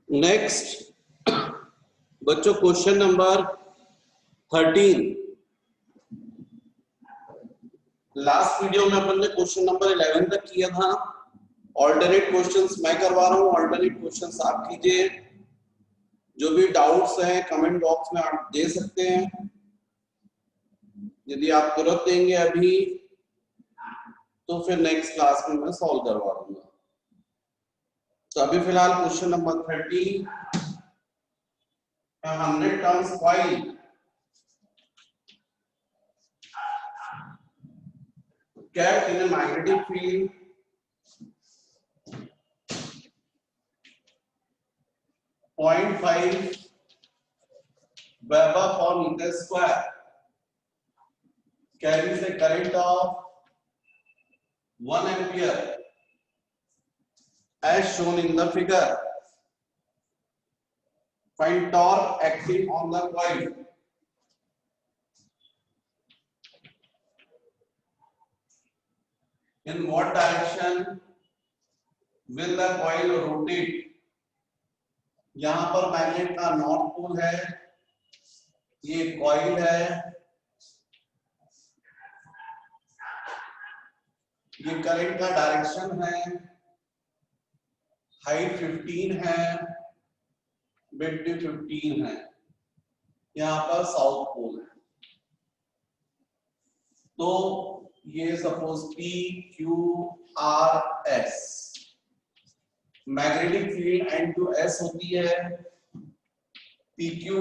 Next बच्चों question number 13। Last video में अपन ने क्वेश्चन नंबर 11 तक किया था। ऑल्टरनेट क्वेश्चंस मैं करवा रहा हूँ, ऑल्टरनेट क्वेश्चंस आप कीजिए। जो भी डाउट्स हैं कमेंट बॉक्स में आप दे सकते हैं। यदि आप तुरंत देंगे अभी तो फिर नेक्स्ट क्लास में मैं सॉल्व करवा दूंगा। तो अभी फिलहाल question number 13, 100 turns coil kept in a magnetic field .5 Weber per meter square carries a current of 1 ampere as shown in the figure. Find torque acting on the coil. In what direction will the coil rotate? यहां पर magnet का north pole है, ये coil है, ये current का direction है, height 15 है, विड्थ 15 है, यहाँ पर साउथ पोल है। तो ये suppose P Q R S magnetic field N2S होती है। PQ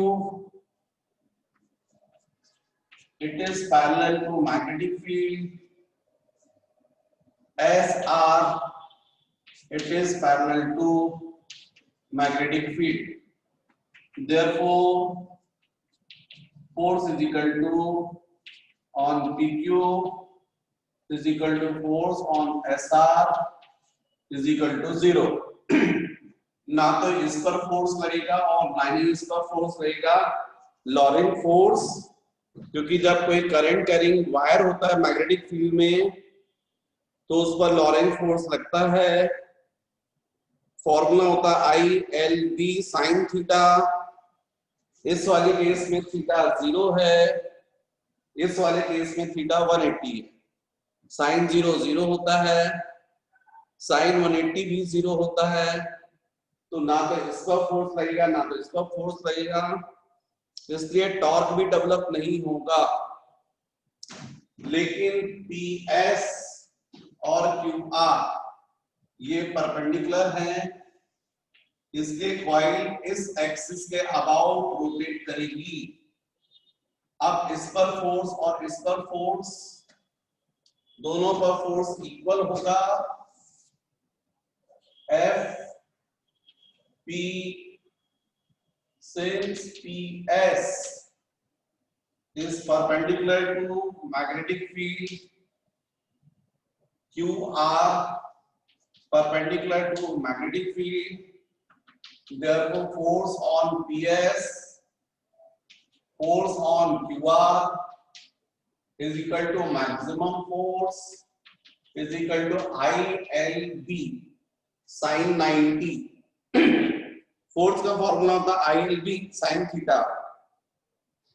it is parallel to magnetic field, SR it is parallel to magnetic field. Therefore force is equal to on PQ is equal to force on SR is equal to 0. ना तो इस पर force लगेगा और ना ही इस पर force लगेगा। लॉरेंट फोर्स, क्योंकि जब कोई करंट कैरिंग वायर होता है मैग्नेटिक फील्ड में तो उस पर लॉरेंट फोर्स लगता है। फॉर्मूला होता है ILB साइन थीटा। इस वाले केस में थीटा 0 है, इस वाले केस में थीटा 180 है। साइन 0 0 होता है, साइन 180 भी 0 होता है। तो ना तो इस पर फोर्स लगेगा ना तो इस पर फोर्स लगेगा, इसलिए टॉर्क भी डेवलप नहीं होगा। लेकिन PS और QR ये परपेंडिकुलर हैं, इसलिए कॉइल इस एक्सिस के अबाउट रोटेट करेगी। अब इस पर फोर्स और इस पर फोर्स, दोनों पर फोर्स इक्वल होगा। F P since PS is perpendicular to magnetic field, QR perpendicular to magnetic field, therefore force on PS, force on QR is equal to maximum force is equal to ILB sin 90। Force का formula होता है ILB sin theta,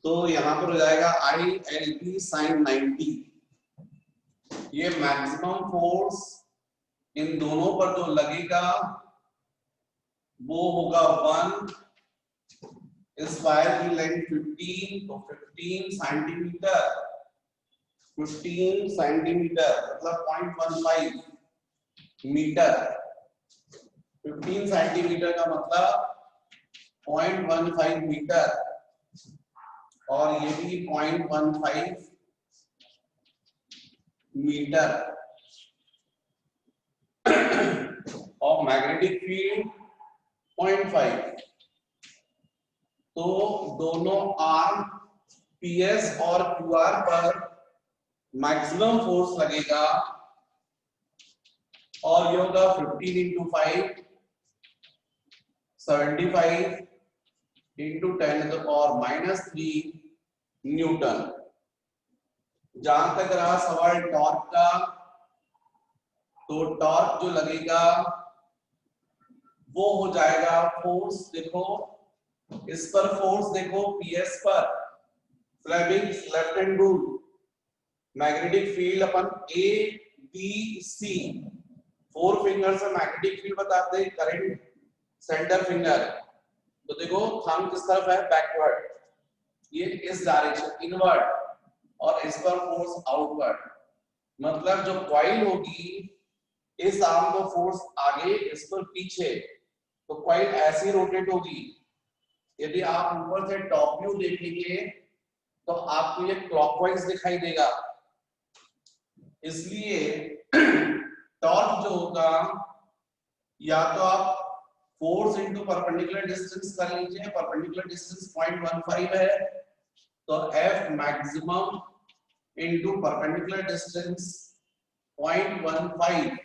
तो यहां पर हो जाएगा ILB sin 90। ये maximum force in दोनों पर जो लगेगा वो होगा 1। इस वायर की लेंथ 15, तो 15 सेंटीमीटर, 15 सेंटीमीटर मतलब 0.15 मीटर। 15 सेंटीमीटर का मतलब 0.15 मीटर, और ये भी 0.15 मीटर। और मैग्नेटिक फील्ड 0.5। तो दोनों आर्म PS और QR पर मैक्सिमम फोर्स लगेगा, और ये होगा 15 into 5 75 into 10 to the power -3 Newton. जहां तक रहा सवाल टॉर्क का, तो टॉर्क जो लगेगा वो हो जाएगा फोर्स, देखो इस पर फोर्स देखो पीएस पर, Fleming's left hand rule, magnetic field अपन ए बी सी, 4 फिंगर से मैग्नेटिक फील्ड बताते हैं, करंट सेंटर फिंगर, तो देखो थंब किस तरफ है, बैकवर्ड, ये इस डायरेक्शन इनवर्ड, और इस पर फोर्स आउटवर्ड, मतलब जो कॉइल होगी इस आर्म को फोर्स आगे, इस पर पीछे, तो कॉइल ऐसी रोटेट होगी। यदि आप ऊपर से टॉप व्यू देखेंगे तो आपको ये क्लॉकवाइज दिखाई देगा, इसलिए टॉर्क जो होगा या तो आप फोर्स इनटू परपेंडिकुलर डिस्टेंस कर लीजिए, परपेंडिकुलर डिस्टेंस 0.15 है तो F maximum into perpendicular distance 0.15,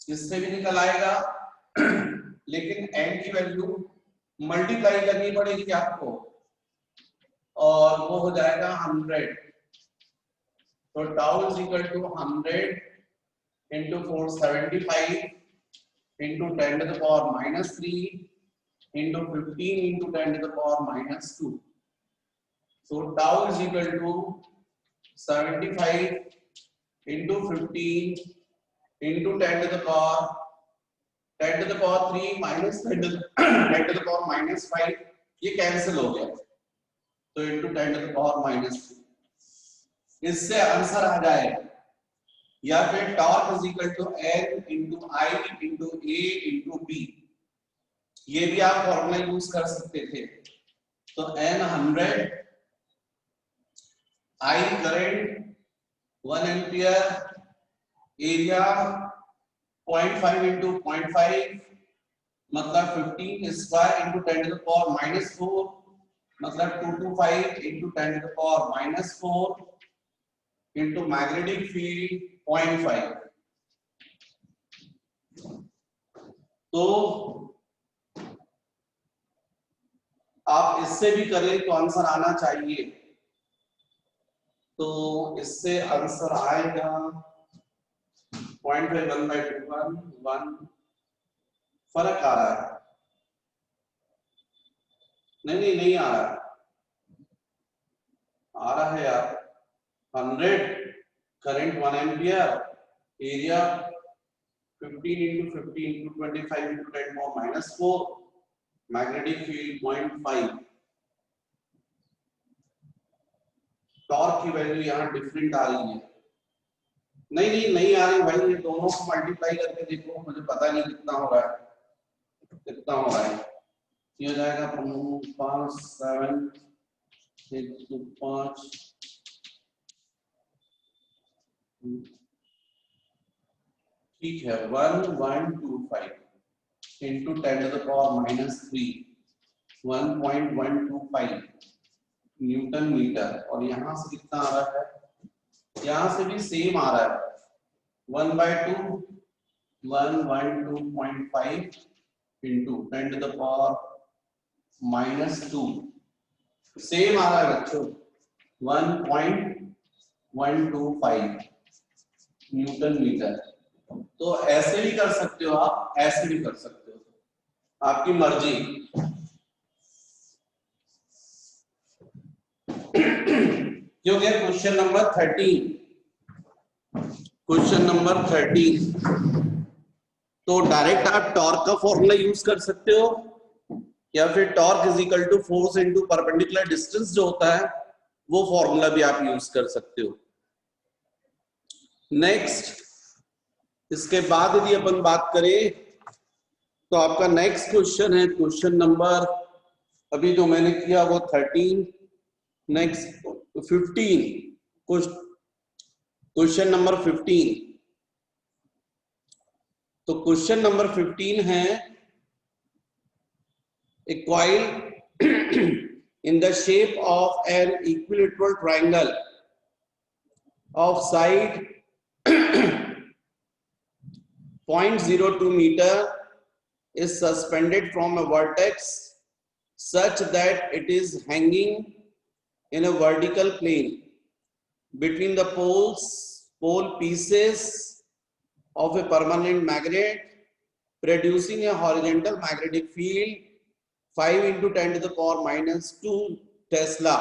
इससे भी निकल आएगा लेकिन n की वैल्यू मल्टीप्लाई करनी पड़ेगी आपको, और वो हो जाएगा 100, तो tau is equal to 100 into 475 into 10 to the power minus 3 into 15 into 10 to the power minus 2. So tau is equal to 75 into 15 into 10 to the power 3 minus 10 to the power minus 5, ये cancel हो गया, तो into 10 to the power minus 2, इससे answer आ जाएगा, या फिर torque is equal to N into I into A into B, ये भी आप फॉर्मूला यूज कर सकते थे, तो N 100, I current 1 ampere, area 0.5 into 0.5 मतलब 15 square into 10 to the power minus 4 मतलब 225 into 10 to the power minus 4 into magnetic field 0.5, तो आप इससे भी करें तो आंसर आना चाहिए, तो इससे आंसर आएगा 0.5 1/1, फर्क आ रहा है, नहीं आ रहा है, आ रहा है यार, 100 current 1 ampere, area 15 into 15 into 25 into 10 power minus 4, magnetic field 0.5, torque की वैल्यू यहाँ डिफरेंट आ रही है, नहीं आ रही भाई, ये दोनों को मल्टीप्लाई करके देखो, मुझे पता नहीं कितना हो रहा है, ये हो जाएगा 5 7 5 ठीक है 1125 into 10 to the power minus 3 1.125 Newton metre, और यहाँ से कितना आ रहा है, यहाँ से भी सेम आ रहा है 1/2 112.5 into 10 to the power minus 2, same आ रहा है बच्चों 1.125 न्यूटन मीटर, तो ऐसे भी कर सकते हो आप, ऐसे भी कर सकते हो, आपकी मर्जी। क्यों गया क्वेश्चन नंबर 13, तो डायरेक्ट आप टॉर्क का फॉर्मूला यूज कर सकते हो, या फिर torque is equal to force into perpendicular distance जो होता है वो फॉर्मूला भी आप यूज कर सकते हो। नेक्स्ट, इसके बाद यदि अपन बात करें तो आपका नेक्स्ट क्वेश्चन है क्वेश्चन नंबर, अभी जो मैंने किया वो 13, नेक्स्ट 15, क्वेश्चन नंबर 15। तो क्वेश्चन नंबर 15 है a coil in the shape of an equilateral triangle of side 0.02 meter is suspended from a vertex such that it is hanging in a vertical plane between the pole pieces of a permanent magnet producing a horizontal magnetic field 5 into 10 to the power minus 2 Tesla.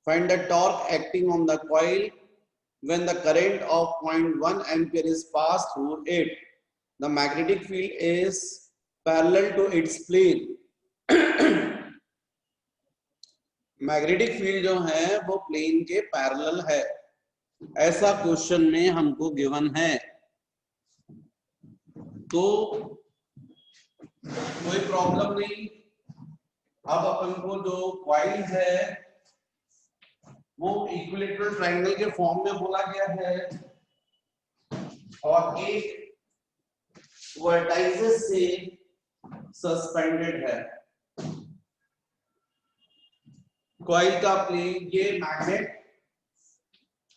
Find the torque acting on the coil when the current of 0.1 ampere is passed through it. The magnetic field is parallel to its plane. Magnetic field जो है वो plane के parallel है, ऐसा question में हमको given है। तो कोई प्रॉब्लम नहीं। अब अपन को जो कॉइल है वो इक्विलेटरल ट्रायंगल के फॉर्म में बोला गया है और एक वर्टाइसेस से सस्पेंडेड है। कॉइल का प्लेन, ये मैग्नेट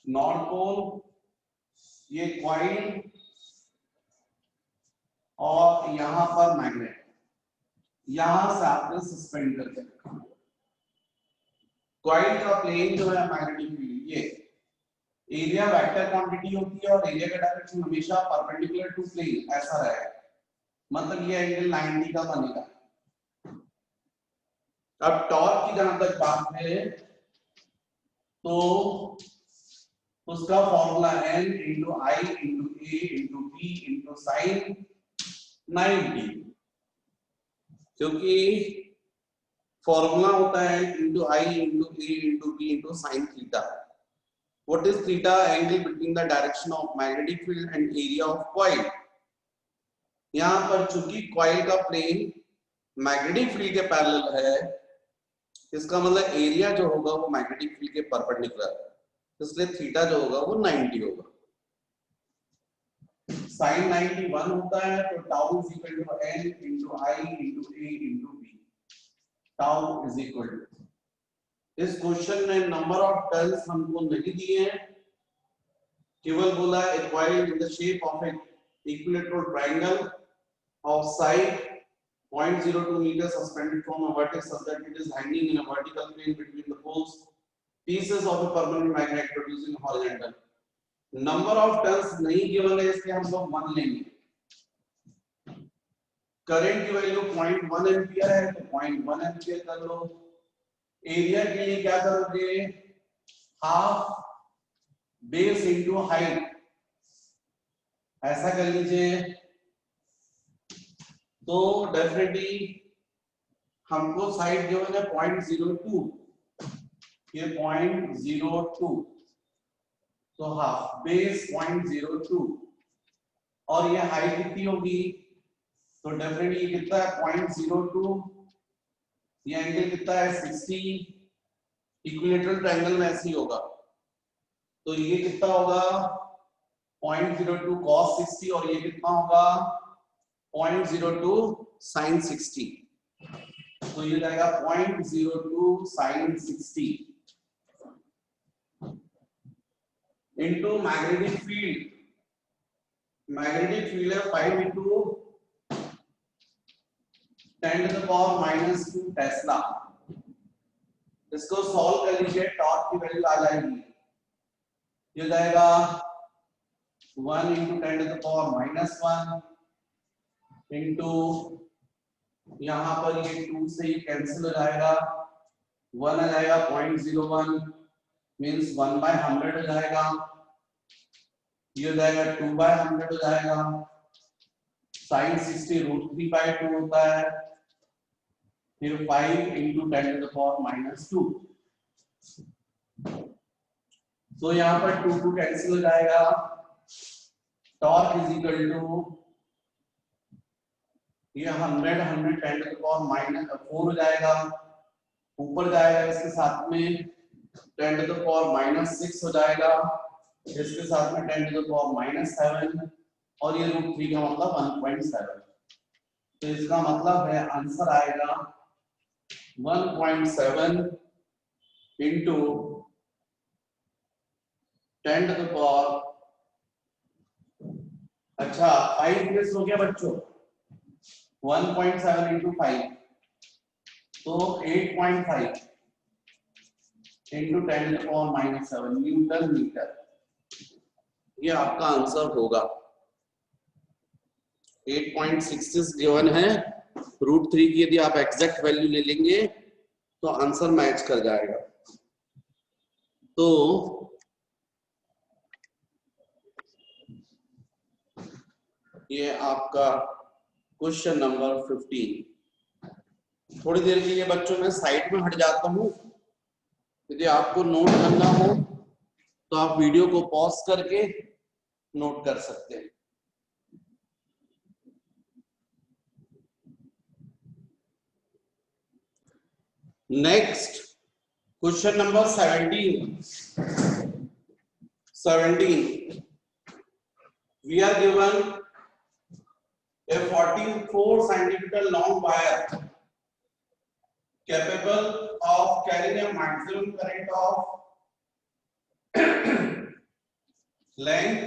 नॉर्थ पोल, ये कॉइल और यहां पर मैग्नेट, यहां से आपने सस्पेंड करके रखा। कॉइल का प्लेन जो है मैग्नेटिक फील्ड, ये एरिया वेक्टर क्वांटिटी होती है और एरिया का डायरेक्शन हमेशा परपेंडिकुलर टू प्लेन ऐसा रहेगा, मतलब ये एंगल 90 का बनेगा। अब टॉर्क की जहां तक बात है तो उसका formula n into I into A into B into sine 90, क्योंकि फॉर्मूला होता है into I into A into B into sine theta. What is theta? Angle between the direction of magnetic field and area of coil. यहां पर चूंकि coil का plane magnetic field के parallel है, इसका मतलब एरिया जो होगा वो मैग्नेटिक फील्ड के परपेंडिकुलर, इसलिए थीटा जो होगा वो 90 होगा। साइन 91 होता है तो tau is equal to n into I into A into B. Tau is equal to, इस क्वेश्चन में नंबर ऑफ टर्न्स हमको नहीं दिए हैं, केवल बोला है coil in the shape of a equilateral triangle of side 0.02 meter suspended from a vertex such that it is hanging in a vertical plane between the poles, pieces of a permanent magnet producing horizontal. Number of turns नहीं given है, इसलिए हम लोग 1 लेंगे। Current की value 0.1 ampere है तो 0.1 ampere कर लो। एरिया के लिए क्या करोगे? हाफ बेस इंटू हाइट, ऐसा कर लीजिए। तो डेफिनेटली हमको साइड जो है 0.02, ये 0.02, तो हाफ बेस 0.02 और ये हाइट कितनी होगी? तो डेफिनेटली कितना है 0.02, ये एंगल कितना है 60, इक्विलेटरल ट्रायंगल में ऐसे ही होगा, तो ये कितना होगा 0.02 cos 60 और ये कितना होगा 0.02 sin 60, तो ये जाएगा 0.02 sin 60 into magnetic field. Magnetic field है 5 into 10 to the power minus 2 Tesla. इसको सॉल्व कर लीजिए, टॉर्क की वैल्यू आ जाएगी, ये जाएगा 1 into 10 to the power minus 1 into यहाँ पर ये 2 से ही कैंसिल हो जाएगा, 1 आ जाएगा 0.01 मींस 1/100 हो जाएगा, ये हो जाएगा 2/100 हो जाएगा। sin 60 √3/2 होता है, फिर 5 into 10 to the power minus 2, तो यहाँ पर 2 कैंसिल हो जाएगा। टॉर्क इज इक्वल टू ये 100 10 to the power minus 4 हो जाएगा, ऊपर जाएगा इसके साथ में 10 to the power minus 6 हो जाएगा, इसके साथ में 10 to the power minus 7 और ये √3 का मतलब 1.7, तो इसका मतलब है आंसर आएगा 1.7 इंटू 10 to the power, अच्छा 5 प्लस हो गया बच्चों, 1.7 इंटू 5 तो 8.5 into 10 to the power minus 7 newton metre, ये आपका आंसर होगा। 8.66 गिवन है। √3 की यदि आप एग्जैक्ट वैल्यू ले लेंगे तो आंसर मैच कर जाएगा। तो ये आपका क्वेश्चन नंबर 15। थोड़ी देर के लिए बच्चों में साइड में हट जाता हूं। यदि आपको नोट करना हो तो आप वीडियो को पॉज करके नोट कर सकते हैं। Next question number 17 we are given a 44 centimeter long wire capable of carrying a maximum current of length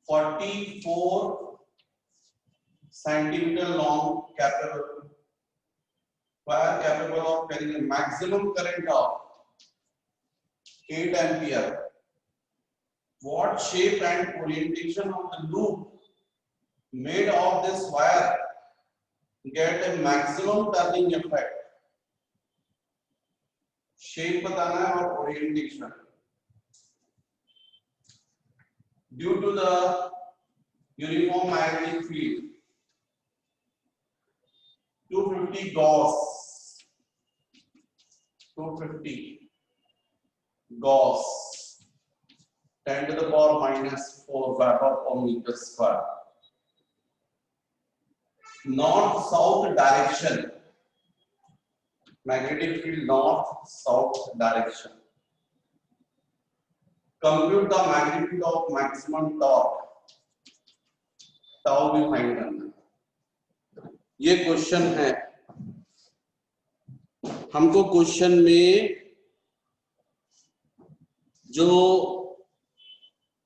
44 centimeter long wire capable of carrying a maximum current of 8 ampere. What shape and orientation of the loop made of this wire get a maximum turning effect? Shape बताना है और orientation. Due to the uniform magnetic field, 250 Gauss, 250 Gauss, 10 to the power minus 4 Weber per meter square. North-south direction, magnetic field north-south direction. Compute the magnitude of maximum torque. Tau भी find करना है। ये question है। हमको question में जो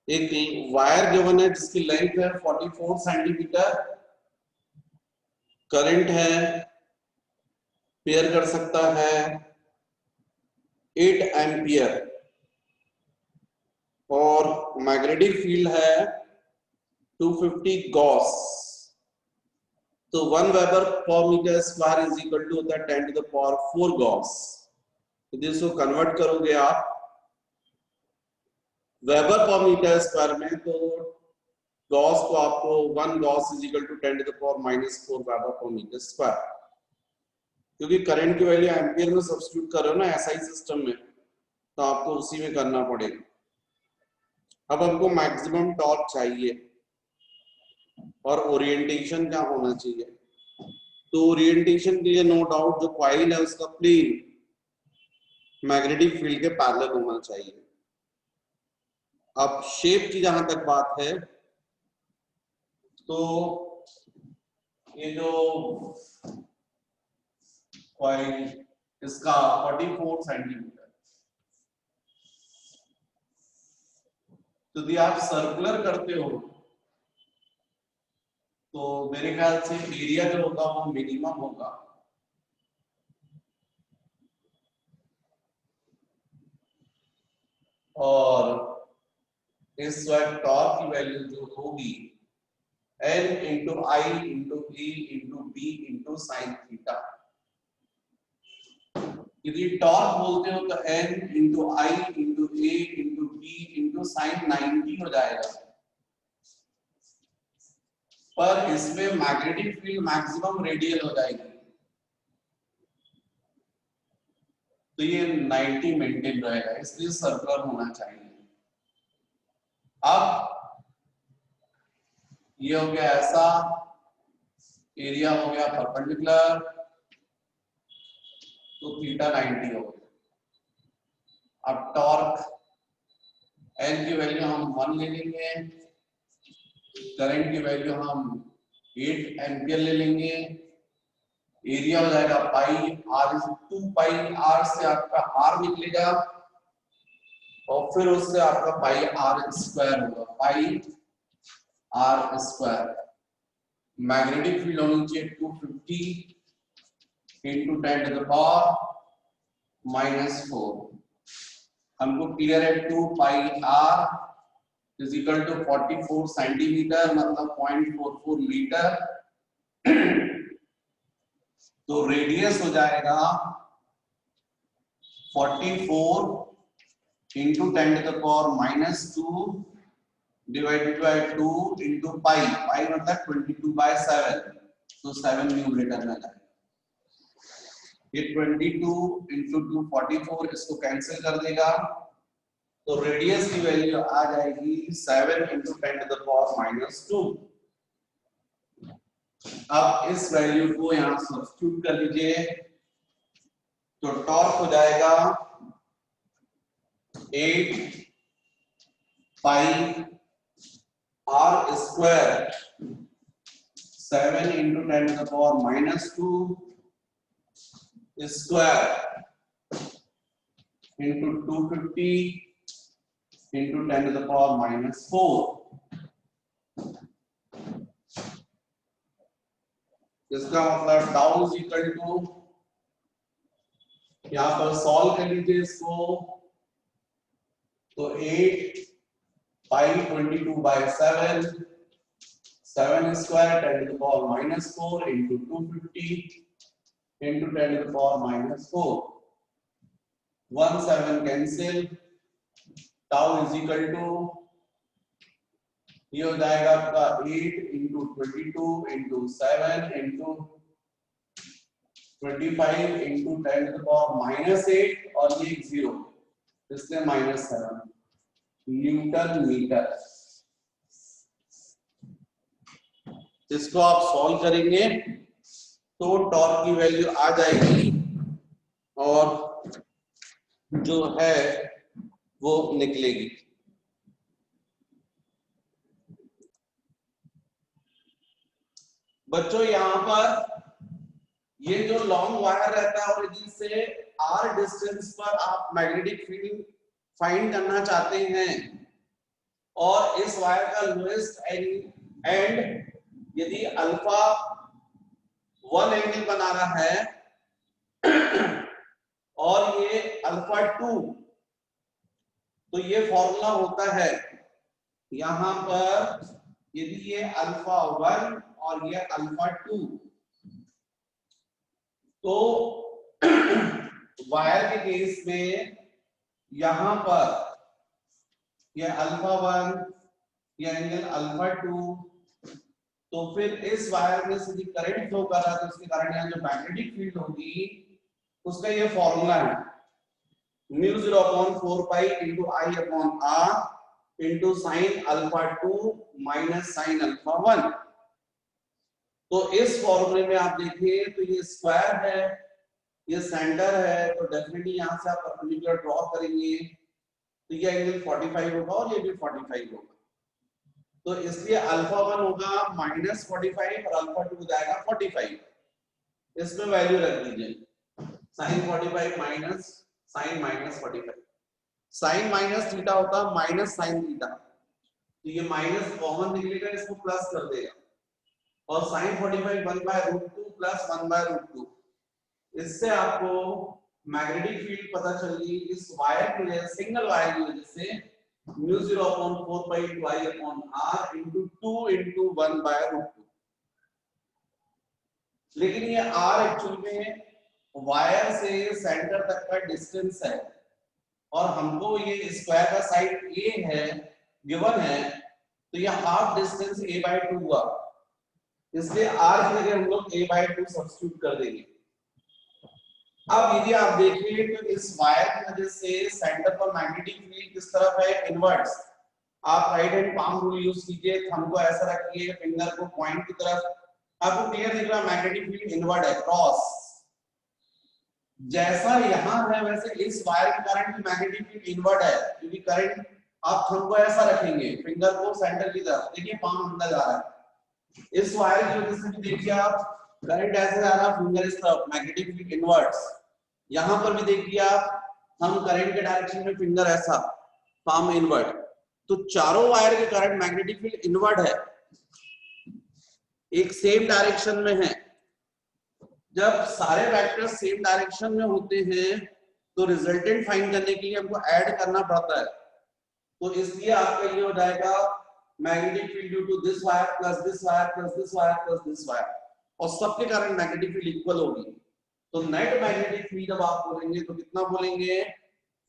एक wire given है जिसकी लेंथ है 44 सेंटीमीटर, करंट है, पेयर कर सकता है 8 एम्पियर और मैग्नेटिक फील्ड है 250 गॉस। तो 1 वेबर पर metre square is equal to होता है 10 टू द पावर 4 गॉस। यदि इसको कन्वर्ट करोगे आप वेबर पर मीटर स्क्वायर में तो गॉस को आपको 1 gauss is equal to 10 to the power minus 4 weber पर मीटर स्क्वायर। क्योंकि करंट की वैल्यू एम्पियर में सब्स्टिट्यूट कर रहे हो ना एसआई सिस्टम में, तो आपको उसी में करना पड़ेगा। अब हमको मैक्सिमम टॉर्क चाहिए और ओरिएंटेशन क्या होना चाहिए। तो ओरिएंटेशन के लिए नो डाउट जो कॉइल है उसका प्लेन मैग्नेटिक फील्ड के पैरेलल होना चाहिए। अब शेप की जहां तक बात है तो ये जो कॉइल इसका 44 सेंटीमीटर, तो यदि आप सर्कुलर करते हो तो मेरे ख्याल से एरिया जो होगा वो मिनिमम होगा। और इस वक्त टॉर्क की वैल्यू जो होगी N into I into A into B into sine theta. यदि टॉर्क बोलते हो तो N into I into A into B into sine 90 हो जाएगा, पर इसमें मैग्नेटिक फील्ड मैक्सिमम रेडियल हो जाएगी तो ये 90 मेंटेन रहेगा, इसलिए सर्कुलर होना चाहिए। अब ये हो गया ऐसा, एरिया हो गया परपेंडिकुलर, तो थीटा 90 हो गया। अब टॉर्क एन की वैल्यू हम 1 ले लेंगे, करंट की वैल्यू हम 8 एम्पियर ले लेंगे, एरिया हो जाएगा पाई आर, 2 पाई आर से आपका आर निकलेगा और फिर उससे आपका पाई आर स्क्वायर होगा, pi r square. Magnetic field होनी चाहिए 250 into 10 to the power minus 4। हमको क्लियर है 2 pi r is equal to 44 centimetre मतलब 0.44 मीटर। तो रेडियस हो जाएगा 44 into 10 to the power minus 2 divided by 2 into pi। pi मतलब 22/7, तो 7 न्यूमरेटर में जाएगा। ये 22 into 2 44, इसको कैंसिल कर देगा तो रेडियस की वैल्यू आ जाएगी 7 into 10 to the power minus 2। अब इस वैल्यू को यहां सब्स्टिट्यूट कर लीजिए तो टॉर्क हो जाएगा 8 pi r square 7 into 10 to the power minus 2 square into 250 into 10 to the power minus 4। इसका मतलब टाउ इज इक्वल टू, यहां पर सॉल्व कर लीजिए इसको तो 8 pi 22/7 7 square 10 to the power minus 4 into 250 into 10 to the power minus 4। 1 7 cancel, tau is equal to ये हो जाएगा आपका 8 into 22 into 7 into 25 into 10 to the power minus 8 और ये 0 इसलिए -7 न्यूटन मीटर। इसको आप सॉल्व करेंगे तो टॉर्क की वैल्यू आ जाएगी और जो है वो निकलेगी। बच्चों यहां पर ये जो लॉन्ग वायर रहता है ओरिजिन से r डिस्टेंस पर आप मैग्नेटिक फील्ड फाइंड करना चाहते हैं और इस वायर का लोएस्ट एंड यदि अल्फा 1 एंगल बना रहा है और ये अल्फा 2, तो ये फॉर्मूला होता है यहां पर यदि ये अल्फा 1 और ये अल्फा 2, तो वायर के केस में यहां पर ये अल्फा 1 ये एंगल अल्फा 2, तो फिर इस वायर में से करंट फ्लो कर रहा है तो उसके कारण यहाँ जो मैग्नेटिक फील्ड होगी उसका ये फॉर्मूला है μ0/4 pi into I/r into sin alpha 2 minus sin alpha 1। तो इस फॉर्मूले में आप देखिए तो ये स्क्वायर है, ये सेंटर है, तो डेफिनेटली यहां से आप परपेंडिकुलर ड्रॉ करेंगे तो ये एंगल 45 होगा और ये भी 45 होगा। तो इसलिए अल्फा 1 होगा -45 और अल्फा 2 हो जाएगा 45। इसमें वैल्यू रख दीजिए sin 45 minus sin -45। sin minus theta होता है माइनस sin थीटा, तो ये माइनस कॉमन निकलेगा, इसको प्लस कर देगा और sin 45 1/√2 प्लस 1/√2। इससे आपको मैग्नेटिक फील्ड पता चली इस वायर की वजह से, सिंगल वायर की वजह से μ0/4 pi into I/r into 2 into 1/√2। लेकिन ये r एक्चुअली में वायर से सेंटर तक का डिस्टेंस है और हमको ये स्क्वायर का साइड a है गिवन है, तो ये हाफ डिस्टेंस a/2 हुआ, इसलिए r की जगह हम लोग a/2 सब्स्टिट्यूट कर देंगे। अब यदि आप देखिए तो इस वायर की वजह से सेंटर पर मैग्नेटिक फील्ड किस तरफ है, इनवर्ट्स। आप right hand palm rule use कीजिए, थंब को ऐसा रखिए, फिंगर को पॉइंट की तरफ, आपको क्लियर दिख रहा है मैग्नेटिक फील्ड इनवर्ट है, क्रॉस। जैसा यहां है वैसे इस वायर के करंट भी मैग्नेटिक फील्ड इनवर्ट है, क्योंकि करंट आप थंब को ऐसा रखेंगे, फिंगर को सेंटर की तरफ, देखिए पाम अंदर जा रहा है। इस वायर की वजह से भी देखिए आप करंट ऐसे जा रहा है, फिंगर इस तरफ, मैग्नेटिक फील्ड इनवर्ट्स। यहां पर भी देखिए आप, हम करंट के डायरेक्शन में फिंगर ऐसा, पाम इनवर्ट। तो चारों वायर के करंट मैग्नेटिक फील्ड इनवर्ट है, एक सेम डायरेक्शन में है। जब सारे वेक्टर्स सेम डायरेक्शन में होते हैं तो रिजल्टेंट फाइंड करने के लिए हमको ऐड करना पड़ता है। तो इसलिए आपका ये हो जाएगा magnetic field due to this wire plus this wire plus this wire plus this wire, और सबके कारण मैग्नेटिक फील्ड इक्वल होगी। तो नेट मैग्नेटिक फील्ड जब आप बोलेंगे तो कितना बोलेंगे,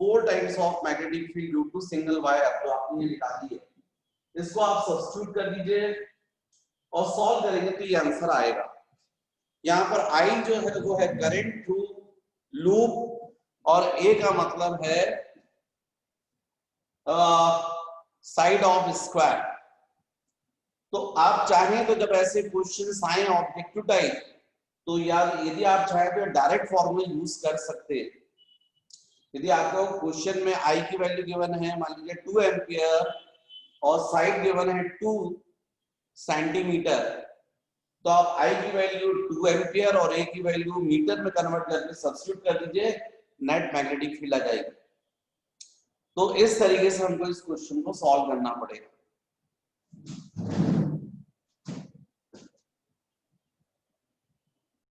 4 times of magnetic field due to single wire, जो आपने ये निकाली है। इसको आप सब्स्टिट्यूट कर दीजिए और सॉल्व करेंगे तो ये आंसर आएगा। यहाँ पर आई जो है वो है करंट थ्रू लूप, और ए का मतलब है साइड ऑफ स्क्वायर। तो आप चाहें तो जब ऐसे क्वेश्चन आए ऑब्जेक्टिव टाइप, तो यार यदि आप चाहें तो डायरेक्ट फॉर्मूला यूज कर सकते हैं। यदि आपको क्वेश्चन में आई की वैल्यू गिवन है मान लीजिए 2 एम्पियर और साइड गिवन है 2 सेंटीमीटर, तो आप आई की वैल्यू 2 एम्पियर और ए की वैल्यू मीटर में कन्वर्ट करके सब्स्टिट्यूट कर दीजिए, नेट मैग्नेटिक फील्ड आ जाएगी। तो इस तरीके से हमको इस क्वेश्चन को सॉल्व करना पड़ेगा।